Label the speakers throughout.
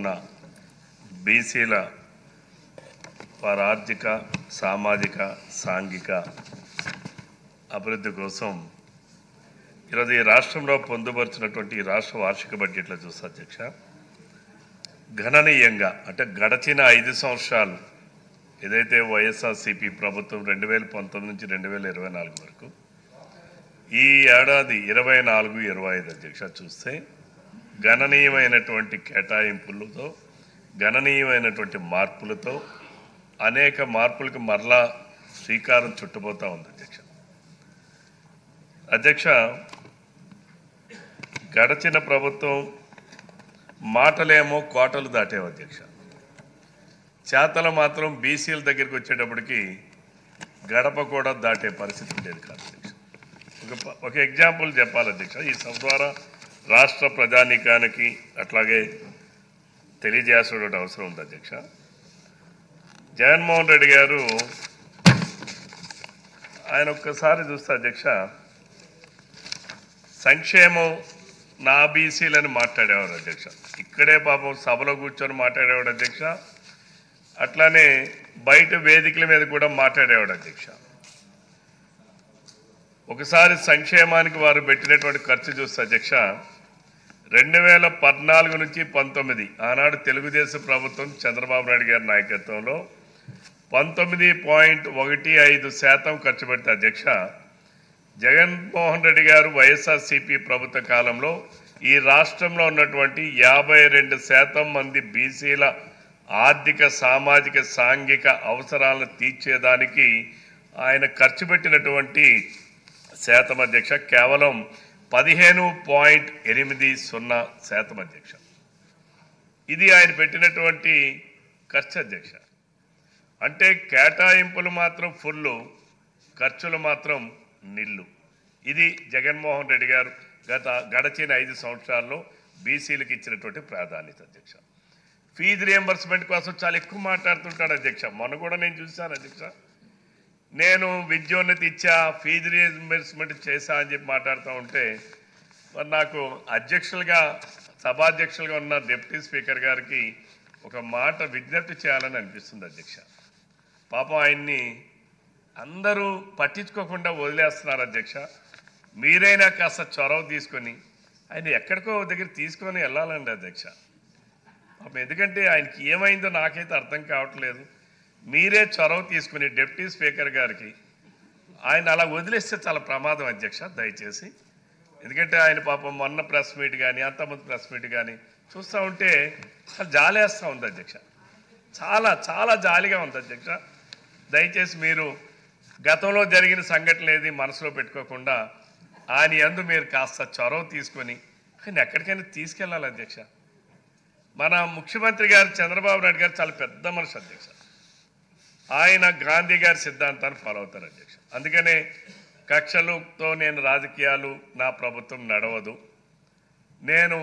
Speaker 1: ఉన్న బీసీల వారి ఆర్థిక సామాజిక సాంఘిక అభివృద్ధి కోసం ఈరోజు ఈ రాష్ట్రంలో పొందుపరిచినటువంటి ఈ రాష్ట్ర వార్షిక బడ్జెట్లో చూస్తే అధ్యక్ష గణనీయంగా అంటే గడచిన 5 సంవత్సరాలు ఏదైతే వైఎస్ఆర్సీపీ ప్రభుత్వం 2019 నుంచి 2024 వరకు ఈ ఏడాది 24-25 అధ్యక్ష చూస్తే గణనీయమైనటువంటి కేటాయింపులతో గణనీయమైనటువంటి మార్పులతో అనేక మార్పులకు మరలా శ్రీకారం చుట్టబోతా ఉంది అధ్యక్ష గడచిన ప్రభుత్వం మాటలేమో కోటలు దాటేవు అధ్యక్ష చేతలు మాత్రం బీసీల దగ్గరికి వచ్చేటప్పటికి గడప కూడా దాటే పరిస్థితి ఉండేది కాదు అధ్యక్ష ఒక ఎగ్జాంపుల్ చెప్పాలి అధ్యక్ష ఈ సభ ద్వారా రాష్ట్ర ప్రజానీకానికి అట్లాగే తెలియజేయాల్సిన అవసరం ఉంది అధ్యక్ష జగన్మోహన్ రెడ్డి గారు ఆయన ఒక్కసారి చూస్తే అధ్యక్ష సంక్షేమం నా బీసీలని మాట్లాడేవారు అధ్యక్ష ఇక్కడే పాపం సభలో కూర్చొని మాట్లాడేవాడు అధ్యక్ష అట్లానే బయట వేదికల మీద కూడా మాట్లాడేవాడు అధ్యక్ష ఒకసారి సంక్షేమానికి వారు పెట్టినటువంటి ఖర్చు చూస్తే అధ్యక్ష 2014 నుంచి 19 ఆనాడు తెలుగుదేశం ప్రభుత్వం చంద్రబాబు నాయుడు గారి నాయకత్వంలో 19.15% ఖర్చు పెడితే అధ్యక్ష జగన్మోహన్ రెడ్డి గారు వైఎస్ఆర్సీపీ ప్రభుత్వ కాలంలో ఈ రాష్ట్రంలో ఉన్నటువంటి 52% మంది బీసీల ఆర్థిక సామాజిక సాంఘిక అవసరాలను తీర్చేదానికి ఆయన ఖర్చు పెట్టినటువంటి శాతం అధ్యక్ష కేవలం 15.80% అధ్యక్ష ఇది ఆయన పెట్టినటువంటి ఖర్చు అధ్యక్ష అంటే కేటాయింపులు మాత్రం ఫుల్లు ఖర్చులు మాత్రం నిల్లు ఇది జగన్మోహన్ రెడ్డి గారు గడచిన 5 సంవత్సరాల్లో బీసీలకు ఇచ్చినటువంటి ప్రాధాన్యత అధ్యక్ష ఫీజు రియంబర్స్మెంట్ కోసం చాలా ఎక్కువ మాట్లాడుతుంటాడు అధ్యక్ష మొన్న కూడా నేను చూశాను అధ్యక్ష నేను విద్యోన్నతి ఇచ్చా ఫీజు రియంబర్స్మెంట్ చేశా అని చెప్పి మాట్లాడుతూ ఉంటే మరి నాకు సభాధ్యక్షులుగా ఉన్న డిప్యూటీ స్పీకర్ గారికి ఒక మాట విజ్ఞప్తి చేయాలని అనిపిస్తుంది అధ్యక్ష పాపం ఆయన్ని అందరూ పట్టించుకోకుండా వదిలేస్తున్నారు అధ్యక్ష మీరైనా కాస్త చొరవ తీసుకొని ఆయన ఎక్కడికో దగ్గర తీసుకొని వెళ్ళాలండి అధ్యక్ష పాపం ఎందుకంటే ఆయనకి ఏమైందో నాకైతే అర్థం కావట్లేదు మీరే చొరవ తీసుకుని డిప్యూటీ స్పీకర్ గారికి ఆయన అలా వదిలేస్తే చాలా ప్రమాదం అధ్యక్ష దయచేసి ఎందుకంటే ఆయన పాపం మొన్న ప్రెస్ మీట్ కానీ అంతమంది ప్రెస్ మీట్ కానీ చూస్తూ ఉంటే చాలా జాలేస్తూ ఉంది అధ్యక్ష చాలా చాలా జాలిగా ఉంది అధ్యక్ష దయచేసి మీరు గతంలో జరిగిన సంఘటన ఏది మనసులో పెట్టుకోకుండా ఆయన యందు మీరు కాస్త చొరవ తీసుకొని ఆయన ఎక్కడికైనా తీసుకెళ్ళాలి అధ్యక్ష మన ముఖ్యమంత్రి గారు చంద్రబాబు నాయుడు గారు చాలా పెద్ద మనిషి అధ్యక్ష ఆయన గాంధీ గారి సిద్ధాంతాన్ని ఫాలో అవుతారు అధ్యక్ష అందుకనే కక్షలతో నేను రాజకీయాలు నా ప్రభుత్వం నడవదు నేను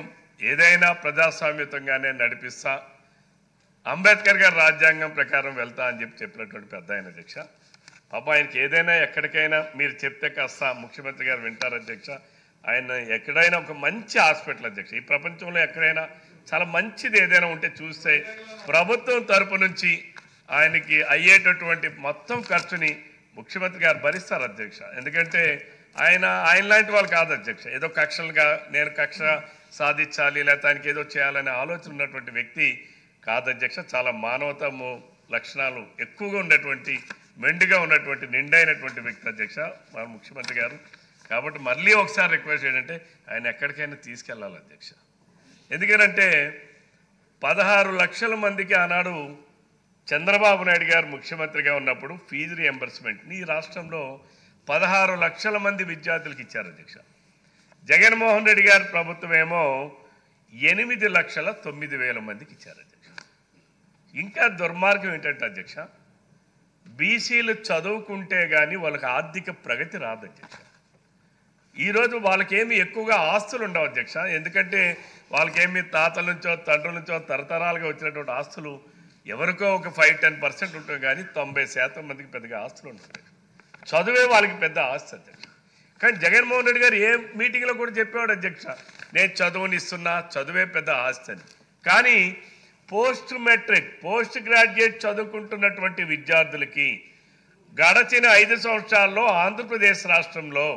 Speaker 1: ఏదైనా ప్రజాస్వామ్యతంగానే నడిపిస్తా అంబేద్కర్ గారి రాజ్యాంగం ప్రకారం వెళ్తా అని చెప్పినటువంటి పెద్ద ఆయన అధ్యక్ష పాప ఆయనకి ఏదైనా ఎక్కడికైనా మీరు చెప్తే కాస్త ముఖ్యమంత్రి గారు వింటారు అధ్యక్ష ఆయన ఎక్కడైనా ఒక మంచి హాస్పిటల్ అధ్యక్ష ఈ ప్రపంచంలో ఎక్కడైనా చాలా మంచిది ఏదైనా ఉంటే చూస్తే ప్రభుత్వం తరపు నుంచి ఆయనకి అయ్యేటటువంటి మొత్తం ఖర్చుని ముఖ్యమంత్రి గారు భరిస్తారు అధ్యక్ష ఎందుకంటే ఆయన లాంటి వాళ్ళు కాదు అధ్యక్ష ఏదో కక్షలుగా నేను కక్ష సాధించాలి లేకపోతే ఆయనకి ఏదో చేయాలనే ఆలోచన ఉన్నటువంటి వ్యక్తి కాదు అధ్యక్ష చాలా మానవతము లక్షణాలు ఎక్కువగా ఉన్నటువంటి మెండుగా ఉన్నటువంటి నిండైనటువంటి వ్యక్తి అధ్యక్ష మన ముఖ్యమంత్రి గారు కాబట్టి మళ్ళీ ఒకసారి రిక్వెస్ట్ ఏంటంటే ఆయన ఎక్కడికైనా తీసుకెళ్ళాలి అధ్యక్ష ఎందుకనంటే 16 లక్షల మందికి ఆనాడు చంద్రబాబు నాయుడు గారు ముఖ్యమంత్రిగా ఉన్నప్పుడు ఫీజు రియంబర్స్మెంట్ని ఈ రాష్ట్రంలో 16 లక్షల మంది విద్యార్థులకు ఇచ్చారు అధ్యక్ష జగన్మోహన్ రెడ్డి గారి ప్రభుత్వం ఏమో 8,09,000 మందికి ఇచ్చారు అధ్యక్ష ఇంకా దుర్మార్గం ఏంటంటే అధ్యక్ష బీసీలు చదువుకుంటే కానీ వాళ్ళకి ఆర్థిక ప్రగతి రాదు అధ్యక్ష ఈరోజు వాళ్ళకేమి ఎక్కువగా ఆస్తులు ఉండవు అధ్యక్ష ఎందుకంటే వాళ్ళకేమి తాతల నుంచో తండ్రుల నుంచో తరతరాలుగా వచ్చినటువంటి ఆస్తులు ఎవరికో ఒక 5-10% ఉంటుంది కానీ 90% మందికి పెద్దగా ఆస్తులు ఉంటుంది చదువే వాళ్ళకి పెద్ద ఆస్తి అధ్యక్ష కానీ జగన్మోహన్ రెడ్డి గారు ఏ మీటింగ్లో కూడా చెప్పేవాడు అధ్యక్ష నేను చదువునిస్తున్నా చదువే పెద్ద ఆస్తి అని కానీ పోస్ట్ మెట్రిక్ పోస్ట్ గ్రాడ్యుయేట్ చదువుకుంటున్నటువంటి విద్యార్థులకి గడచిన 5 సంవత్సరాల్లో ఆంధ్రప్రదేశ్ రాష్ట్రంలో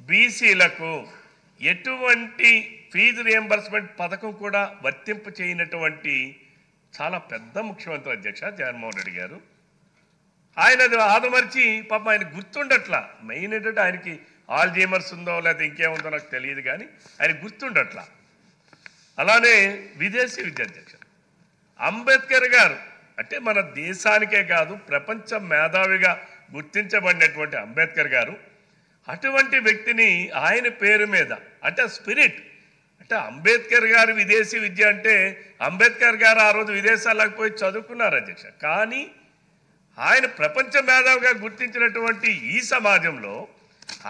Speaker 1: బీసీలకు ఎటువంటి ఫీజు రియంబర్స్మెంట్ పథకం కూడా వర్తింపు చేయనటువంటి చాలా పెద్ద ముఖ్యమంత్రి అధ్యక్ష జగన్మోహన్ రెడ్డి గారు. ఆయనది ఆదమర్చి పాపం ఆయన గుర్తుండట్లా. మెయిన్ ఏంటంటే ఆయనకి ఆల్జీమర్స్ ఉందో లేకపోతే ఇంకేముందో నాకు తెలియదు, కానీ ఆయన గుర్తుండట్లా. అలానే విదేశీ విద్య అధ్యక్ష అంబేద్కర్ గారు అంటే మన దేశానికే కాదు ప్రపంచ మేధావిగా గుర్తించబడినటువంటి అంబేద్కర్ గారు అటువంటి వ్యక్తిని ఆయన పేరు మీద అంటే స్పిరిట్ అంటే అంబేద్కర్ గారు విదేశీ విద్య అంటే అంబేద్కర్ గారు ఆ రోజు విదేశాలకు పోయి చదువుకున్నారు అధ్యక్ష. కానీ ఆయన ప్రపంచ మేధావిగా గుర్తించినటువంటి ఈ సమాజంలో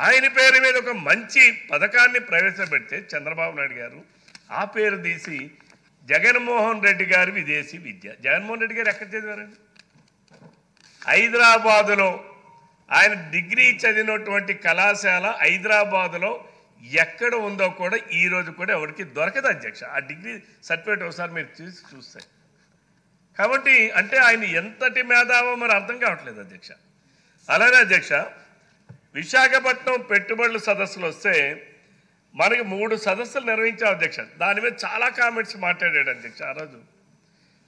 Speaker 1: ఆయన పేరు మీద ఒక మంచి పథకాన్ని ప్రవేశపెడితే చంద్రబాబు నాయుడు గారు ఆ పేరు తీసి జగన్మోహన్ రెడ్డి గారు విదేశీ విద్య. జగన్మోహన్ రెడ్డి గారు ఎక్కడ చదివారండి? హైదరాబాదులో ఆయన డిగ్రీ చదివినటువంటి కళాశాల హైదరాబాదులో ఎక్కడ ఉందో కూడా ఈరోజు కూడా ఎవరికి దొరకదు అధ్యక్ష. ఆ డిగ్రీ సర్టిఫికేట్ ఒకసారి మీరు చూస్తే. కాబట్టి అంటే ఆయన ఎంతటి మేధావో మరి అర్థం కావట్లేదు అధ్యక్ష. అలానే అధ్యక్ష విశాఖపట్నం పెట్టుబడుల సదస్సులు వస్తే మనకి 3 సదస్సులు నిర్వహించాం అధ్యక్ష. దాని మీద చాలా కామెంట్స్ మాట్లాడాడు అధ్యక్ష. ఆ రోజు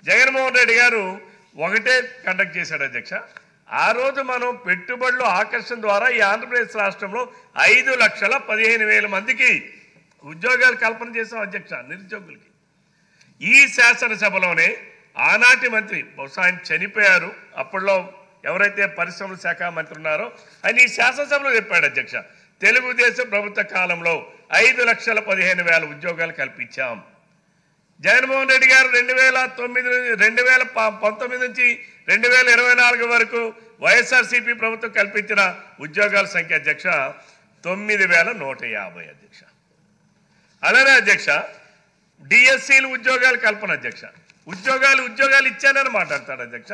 Speaker 1: జగన్మోహన్ రెడ్డి గారు ఒకటే కండక్ట్ చేశాడు అధ్యక్ష. ఆ రోజు మనం పెట్టుబడుల ఆకర్షణ ద్వారా ఈ ఆంధ్రప్రదేశ్ రాష్ట్రంలో 5,15,000 మందికి ఉద్యోగాలు కల్పన చేశాం అధ్యక్ష, నిరుద్యోగులకి. ఈ శాసనసభలోనే ఆనాటి మంత్రి బహుశా ఆయన చనిపోయారు, అప్పట్లో ఎవరైతే పరిశ్రమల శాఖ మంత్రి ఉన్నారో ఆయన ఈ శాసనసభలో చెప్పాడు అధ్యక్ష, తెలుగుదేశం ప్రభుత్వ కాలంలో 5,15,000 ఉద్యోగాలు కల్పించాం. జగన్మోహన్ రెడ్డి గారు 2019 నుంచి 2024 వరకు వైఎస్ఆర్సీపీ ప్రభుత్వం కల్పించిన ఉద్యోగాల సంఖ్య అధ్యక్ష 9,150 అధ్యక్ష. అలానే అధ్యక్ష డిఎస్సీలు ఉద్యోగాలు కల్పన అధ్యక్ష. ఉద్యోగాలు ఇచ్చానని మాట్లాడతాడు అధ్యక్ష.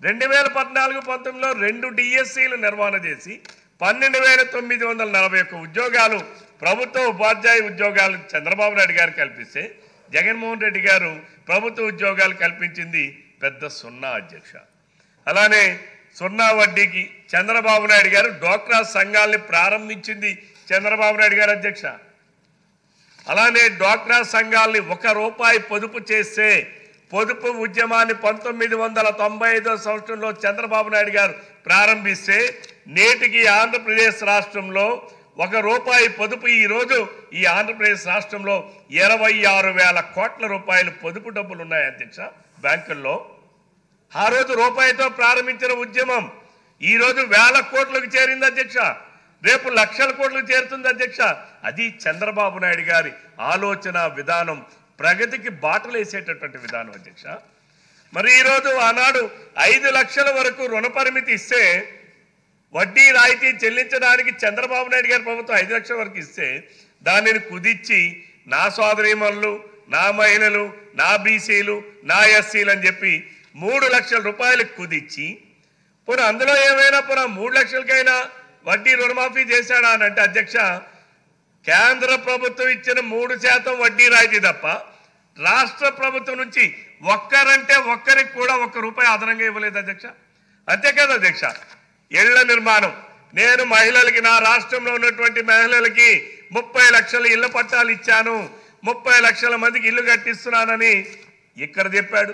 Speaker 1: 2014-19లో 2 డిఎస్సీలు నిర్వహణ చేసి 12,941 ఉద్యోగాలు ప్రభుత్వ ఉపాధ్యాయ ఉద్యోగాలు చంద్రబాబు నాయుడు గారు కల్పిస్తే జగన్మోహన్ రెడ్డి గారు ప్రభుత్వ ఉద్యోగాలు కల్పించింది పెద్ద 0 అధ్యక్ష. అలానే 0 వడ్డీకి చంద్రబాబు నాయుడు గారు డ్వాక్రా సంఘాలని ప్రారంభించింది చంద్రబాబు నాయుడు గారు అధ్యక్ష. అలానే డ్వాక్రా సంఘాలని ₹1 పొదుపు చేస్తే పొదుపు ఉద్యమాన్ని 1995 సంవత్సరంలో చంద్రబాబు నాయుడు గారు ప్రారంభిస్తే నేటికి ఆంధ్రప్రదేశ్ రాష్ట్రంలో ₹1 పొదుపు ఈరోజు ఈ ఆంధ్రప్రదేశ్ రాష్ట్రంలో 26,000 కోట్ల రూపాయలు పొదుపు డబ్బులు ఉన్నాయి అధ్యక్ష బ్యాంకుల్లో. ఆ రోజు రూపాయితో ప్రారంభించిన ఉద్యమం ఈరోజు 1,000 కోట్లకు చేరింది అధ్యక్ష, రేపు 1,00,000 కోట్లకు చేరుతుంది అధ్యక్ష. అది చంద్రబాబు నాయుడు గారి ఆలోచన విధానం, ప్రగతికి బాటలు వేసేటటువంటి విధానం అధ్యక్ష. మరి ఈరోజు ఆనాడు 5 లక్షల వరకు రుణ పరిమితి ఇస్తే వడ్డీ రాయితీ చెల్లించడానికి చంద్రబాబు నాయుడు గారి ప్రభుత్వం 5 లక్షల వరకు ఇస్తే దానిని కుదిచ్చి నా సోదరీమణులు, నా మహిళలు, నా బీసీలు, నా ఎస్సీలు అని చెప్పి 3 లక్షల రూపాయలు కుదిచ్చి పోనీ అందులో ఏమైనా 3 లక్షలకైనా వడ్డీ రుణమాఫీ చేశాడా అని అంటే అధ్యక్ష కేంద్ర ప్రభుత్వం ఇచ్చిన 3% వడ్డీ రాయితీ తప్ప రాష్ట్ర ప్రభుత్వం నుంచి ఒక్కరికి కూడా ₹1 అదనంగా ఇవ్వలేదు అధ్యక్ష. అంతే కదా అధ్యక్ష. ఇళ్ల నిర్మాణం నేను మహిళలకి నా రాష్ట్రంలో ఉన్నటువంటి మహిళలకి 30 లక్షల ఇళ్ల పట్టాలు ఇచ్చాను, 30 లక్షల మందికి ఇల్లు కట్టిస్తున్నానని ఇక్కడ చెప్పాడు,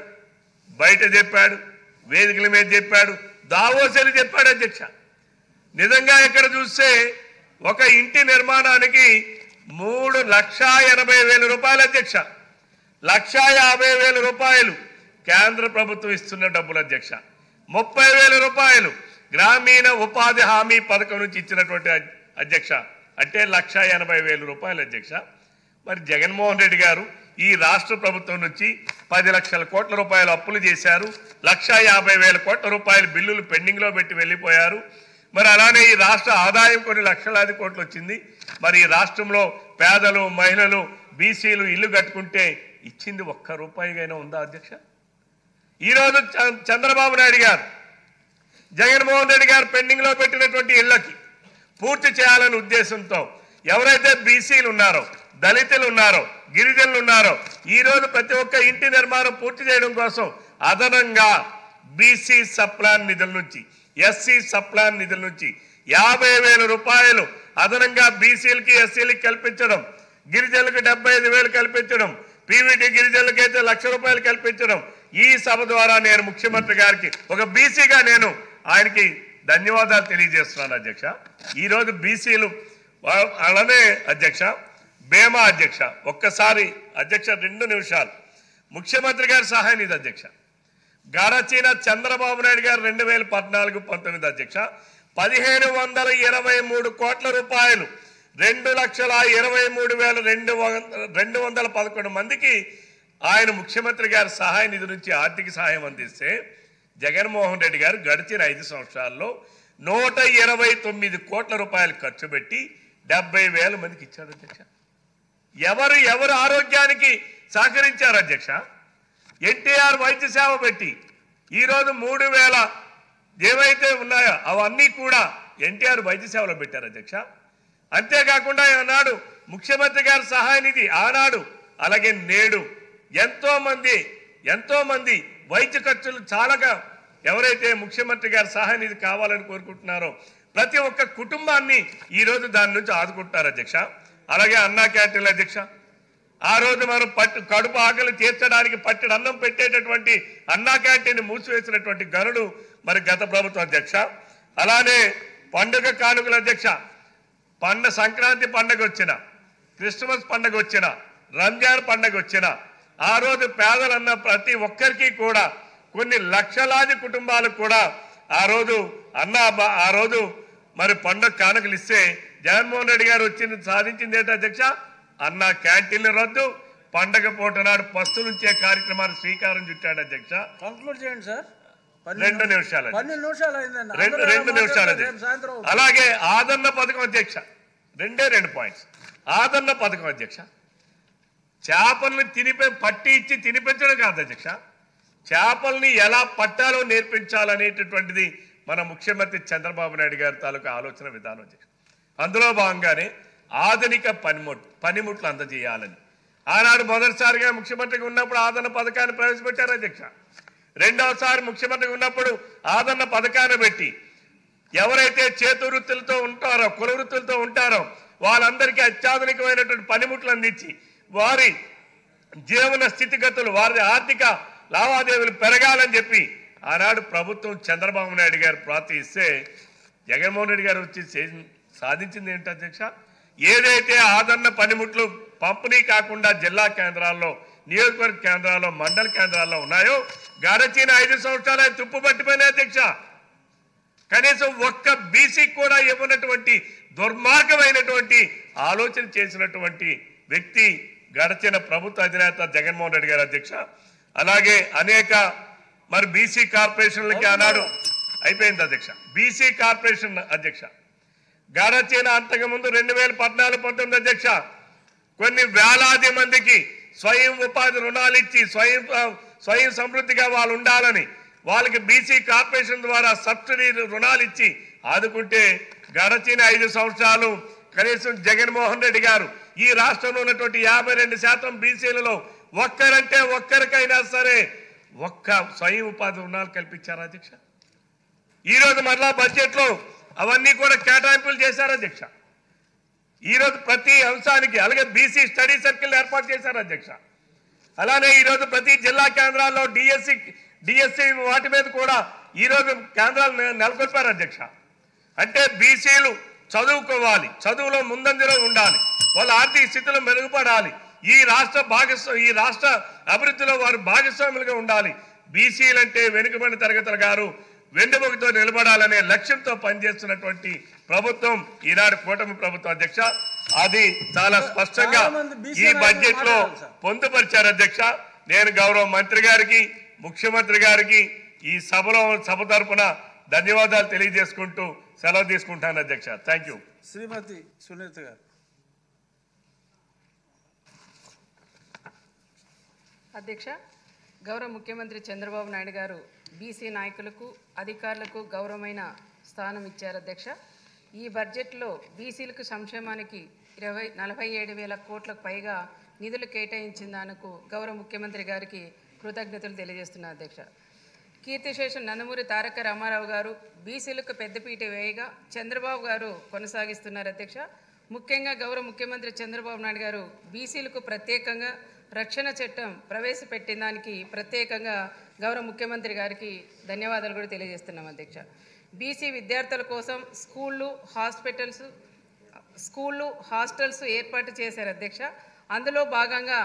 Speaker 1: బయట చెప్పాడు, వేదికల మీద చెప్పాడు, దావోసెలు చెప్పాడు అధ్యక్ష. నిజంగా ఇక్కడ చూస్తే ఒక ఇంటి నిర్మాణానికి ₹3,80,000 అధ్యక్ష. ₹1,50,000 కేంద్ర ప్రభుత్వం ఇస్తున్న డబ్బులు అధ్యక్ష. ₹30,000 గ్రామీణ ఉపాధి హామీ పథకం నుంచి ఇచ్చినటువంటి అధ్యక్ష, అంటే ₹1,80,000 అధ్యక్ష. మరి జగన్మోహన్ రెడ్డి గారు ఈ రాష్ట్ర ప్రభుత్వం నుంచి 10 లక్షల కోట్ల రూపాయలు అప్పులు చేశారు, ₹1,50,000 బిల్లులు పెండింగ్లో పెట్టి వెళ్ళిపోయారు. మరి అలానే ఈ రాష్ట్ర ఆదాయం కొన్ని లక్షలాది కోట్లు వచ్చింది. మరి ఈ రాష్ట్రంలో పేదలు, మహిళలు, బీసీలు ఇల్లు కట్టుకుంటే ఇచ్చింది ₹1 ఉందా అధ్యక్ష? ఈరోజు చంద్రబాబు నాయుడు గారు జగన్మోహన్ రెడ్డి గారు పెండింగ్లో పెట్టినటువంటి ఇళ్లకి పూర్తి చేయాలనే ఉద్దేశంతో ఎవరైతే బీసీలు ఉన్నారో దళితులు ఉన్నారో, గిరిజనులు ఉన్నారో, ఈరోజు ప్రతి ఒక్క ఇంటి నిర్మాణం పూర్తి చేయడం కోసం అదనంగా బీసీ సప్లాన్ నిధుల నుంచి, ఎస్సీ సప్లాన్ నిధుల నుంచి 50,000 రూపాయలు అదనంగా బీసీలకి ఎస్సీలకి కల్పించడం, గిరిజనులకు 75,000 కల్పించడం, పీవీటీ గిరిజనులకైతే 1,00,000 రూపాయలు కల్పించడం. ఈ సభ ద్వారా నేను ముఖ్యమంత్రి గారికి ఒక బీసీగా నేను ఆయనకి ధన్యవాదాలు తెలియజేస్తున్నాను అధ్యక్ష. ఈరోజు బీసీలు అలానే అధ్యక్ష, బేమా అధ్యక్ష, ఒక్కసారి అధ్యక్ష 2 నిమిషాలు ముఖ్యమంత్రి గారి సహాయ నిధి అధ్యక్ష, గడచిన చంద్రబాబు నాయుడు గారు 2014-19 అధ్యక్ష 1,523 కోట్ల రూపాయలు 2,23,211 మందికి ఆయన ముఖ్యమంత్రి గారి సహాయ నిధి నుంచి ఆర్థిక సహాయం అందిస్తే జగన్మోహన్ రెడ్డి గారు గడిచిన 5 సంవత్సరాల్లో 129 కోట్ల రూపాయలు ఖర్చు పెట్టి 70,000 మందికి ఇచ్చారు అధ్యక్ష. ఎవరు ఆరోగ్యానికి సహకరించారు అధ్యక్ష? ఎన్టీఆర్ వైద్య సేవ పెట్టి ఈరోజు 3,000 ఏవైతే ఉన్నాయో అవన్నీ కూడా ఎన్టీఆర్ వైద్య సేవలో పెట్టారు అధ్యక్ష. అంతేకాకుండా ఆనాడు ముఖ్యమంత్రి గారి సహాయ నిధి ఆనాడు అలాగే నేడు ఎంతో మంది వైద్య ఖర్చులు చాలాగా ఎవరైతే ముఖ్యమంత్రి గారి సహాయ నిధి కావాలని కోరుకుంటున్నారో ప్రతి ఒక్క కుటుంబాన్ని ఈరోజు దాని నుంచి ఆదుకుంటున్నారు అధ్యక్ష. అలాగే అన్నా క్యాంటీన్ల అధ్యక్ష, ఆ రోజు మనం కడుపు ఆకలి తీర్చడానికి పట్టెడు అన్నం పెట్టేటటువంటి అన్నా క్యాంటీన్ మూసివేసినటువంటి గనుడు మరి గత ప్రభుత్వం అధ్యక్ష. అలానే పండుగ కానుకల అధ్యక్ష, సంక్రాంతి పండుగ వచ్చిన, క్రిస్మస్ పండుగ వచ్చిన, రంజాన్ పండుగ వచ్చిన ఆ రోజు పేదలన్న ప్రతి ఒక్కరికి కూడా కొన్ని లక్షలాది కుటుంబాలకు కూడా ఆ రోజు మరి పండుగ కానుకలు ఇస్తే జగన్మోహన్ రెడ్డి గారు సాధించింది ఏంటి అధ్యక్ష? అన్న క్యాంటీన్లు రద్దు, పండగ పూట నాడు పస్తులుంచే కార్యక్రమాన్ని శ్రీకారం చుట్టాడు అధ్యక్ష.
Speaker 2: కంక్లూడ్ చేయండి సార్.
Speaker 1: 2 నిమిషాలు
Speaker 2: 2
Speaker 1: నిమిషాలు అలాగే ఆదరణ పథకం అధ్యక్ష, 2 పాయింట్స్. ఆదరణ పథకం అధ్యక్ష, చేపల్ని పట్టి ఇచ్చి తినిపించడం కాదు అధ్యక్ష, చేపల్ని ఎలా పట్టాలో నేర్పించాలనేటటువంటిది మన ముఖ్యమంత్రి చంద్రబాబు నాయుడు గారి తాలూకా ఆలోచన విధానం అధ్యక్ష. అందులో భాగంగానే ఆధునిక పనిముట్లు అందజేయాలని ఆనాడు మొదటిసారిగా ముఖ్యమంత్రిగా ఉన్నప్పుడు ఆదరణ పథకాన్ని ప్రవేశపెట్టారు అధ్యక్ష. రెండవసారి ముఖ్యమంత్రిగా ఉన్నప్పుడు ఆదరణ పథకాన్ని పెట్టి ఎవరైతే చేతు వృత్తులతో ఉంటారో, కుల వృత్తులతో ఉంటారో వాళ్ళందరికీ అత్యాధునికమైనటువంటి పనిముట్లు అందించి వారి జీవన స్థితిగతులు, వారి ఆర్థిక లావాదేవీలు పెరగాలని చెప్పి ఆనాడు ప్రభుత్వం చంద్రబాబు నాయుడు గారు ప్రార్థిస్తే జగన్మోహన్ రెడ్డి గారు వచ్చి సాధించింది ఏంటి అధ్యక్ష? ఏదైతే ఆదరణ పనిముట్లు పంపిణీ కాకుండా జిల్లా కేంద్రాల్లో, నియోజకవర్గ కేంద్రాల్లో, మండల కేంద్రాల్లో ఉన్నాయో గడచిన 5 సంవత్సరాలు తుప్పు పట్టిపోయినాయి అధ్యక్ష. కనీసం ఒక్క బీసీకి కూడా ఇవ్వనటువంటి దుర్మార్గమైనటువంటి ఆలోచన చేసినటువంటి వ్యక్తి గడచిన ప్రభుత్వ అధినేత జగన్మోహన్ రెడ్డి గారు అధ్యక్ష. అలాగే అనేక మరి బీసీ కార్పొరేషన్లకి ఆనాడు అయిపోయింది అధ్యక్ష. బీసీ కార్పొరేషన్ అధ్యక్ష గడచిన అంతకుముందు 2014-19 అధ్యక్ష కొన్ని వేలాది మందికి స్వయం ఉపాధి రుణాలు ఇచ్చి స్వయం సమృద్ధిగా వాళ్ళు ఉండాలని వాళ్ళకి బీసీ కార్పొరేషన్ ద్వారా సబ్సిడీ రుణాలు ఇచ్చి ఆదుకుంటే గడచిన 5 సంవత్సరాలు కనీసం జగన్మోహన్ రెడ్డి గారు ఈ రాష్ట్రంలో ఉన్నటువంటి 52% బీసీలలో ఒక్కరికైనా సరే ఒక్క స్వయం ఉపాధి రుణాలు కల్పించారు అధ్యక్ష. ఈరోజు మరలా బడ్జెట్లో అవన్నీ కూడా కేటాయింపులు చేశారు అధ్యక్ష. ఈరోజు ప్రతి అంశానికి అలాగే బీసీ స్టడీ సర్కిల్ ఏర్పాటు చేశారు అధ్యక్ష. అలానే ఈరోజు ప్రతి జిల్లా కేంద్రాల్లో డిఎస్సి వాటి మీద కూడా ఈరోజు కేంద్రాలు నెలకొల్పారు అధ్యక్ష. అంటే బీసీలు చదువుకోవాలి, చదువులో ముందంజలో ఉండాలి, వాళ్ళ ఆర్థిక స్థితిలో మెరుగుపడాలి, ఈ రాష్ట్ర అభివృద్ధిలో వారు భాగస్వాములుగా ఉండాలి. బీసీలంటే వెనుకబడిన తరగతుల గారు వెన్నుముకతో నిలబడాలనే లక్ష్యంతో పనిచేస్తున్నటువంటి ప్రభుత్వం ఈనాడు కూటమి ప్రభుత్వం అధ్యక్ష. అది చాలా స్పష్టంగా ఈ బడ్జెట్ లో పొందుపరిచారు అధ్యక్ష. నేను గౌరవ మంత్రి గారికి, ముఖ్యమంత్రి గారికి ఈ సభ తరపున ధన్యవాదాలు తెలియజేసుకుంటూ సెలవు తీసుకుంటాను అధ్యక్ష. Thank you.
Speaker 2: శ్రీమతి సునీత గారు.
Speaker 3: అధ్యక్ష, గౌరవ ముఖ్యమంత్రి చంద్రబాబు నాయుడు గారు బీసీ నాయకులకు, అధికారులకు గౌరవమైన స్థానం ఇచ్చారు అధ్యక్ష. ఈ బడ్జెట్లో బీసీలకు సంక్షేమానికి 47,000 కోట్లకు పైగా నిధులు కేటాయించిన దానికి గౌరవ ముఖ్యమంత్రి గారికి కృతజ్ఞతలు తెలియజేస్తున్నా అధ్యక్ష. కీర్తిశేషం నందమూరి తారక రామారావు గారు బీసీలకు పెద్దపీట వేయగా చంద్రబాబు గారు కొనసాగిస్తున్నారు అధ్యక్ష. ముఖ్యంగా గౌరవ ముఖ్యమంత్రి చంద్రబాబు నాయుడు గారు బీసీలకు ప్రత్యేకంగా రక్షణ చట్టం ప్రవేశపెట్టిన దానికి ప్రత్యేకంగా గౌరవ ముఖ్యమంత్రి గారికి ధన్యవాదాలు కూడా తెలియజేస్తున్నాం అధ్యక్ష. బీసీ విద్యార్థుల కోసం స్కూళ్ళు హాస్టల్స్ ఏర్పాటు చేశారు అధ్యక్ష. అందులో భాగంగా